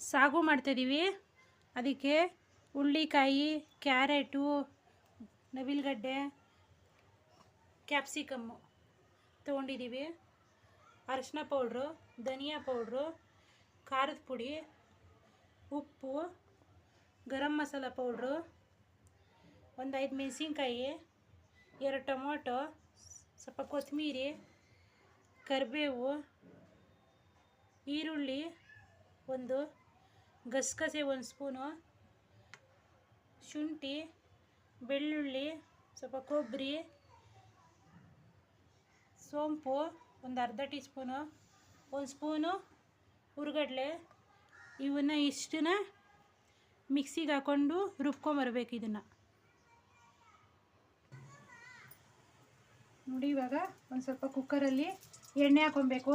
ಸಾಗು ಮಾಡ್ತಾಯಿದ್ದೀವಿ. ಅದಕ್ಕೆ ಹುಳ್ಳಿಕಾಯಿ, ಕ್ಯಾರೆಟು, ನವಿಲುಗಡ್ಡೆ, ಕ್ಯಾಪ್ಸಿಕಮ್ಮು ತೊಗೊಂಡಿದ್ದೀವಿ. ಅರಿಶಿನ ಪೌಡ್ರು, ಧನಿಯಾ ಪೌಡ್ರು, ಖಾರದ ಪುಡಿ, ಉಪ್ಪು, ಗರಂ ಮಸಾಲ ಪೌಡ್ರು, ಒಂದು 5 ಮೆಣಸಿನ್ಕಾಯಿ, 2 ಟೊಮೊಟೊ, ಸ್ವಲ್ಪ ಕೊತ್ತಂಬರಿ, ಕರಿಬೇವು, ಈರುಳ್ಳಿ, ಒಂದು ಗಸಗಸೆ 1 ಸ್ಪೂನು, ಶುಂಠಿ, ಬೆಳ್ಳುಳ್ಳಿ, ಸ್ವಲ್ಪ ಕೊಬ್ಬರಿ, ಸೋಂಪು ಒಂದು ಅರ್ಧ ಟೀ ಸ್ಪೂನು, 1 ಸ್ಪೂನು ಹುರ್ಗಡ್ಲೆ. ಇವನ್ನ ಇಷ್ಟನ್ನ ಮಿಕ್ಸಿಗೆ ಹಾಕ್ಕೊಂಡು ರುಬ್ಕೊಂಬರ್ಬೇಕು. ಇದನ್ನು ನೋಡಿ. ಇವಾಗ ಒಂದು ಸ್ವಲ್ಪ ಕುಕ್ಕರಲ್ಲಿ ಎಣ್ಣೆ ಹಾಕ್ಕೊಬೇಕು.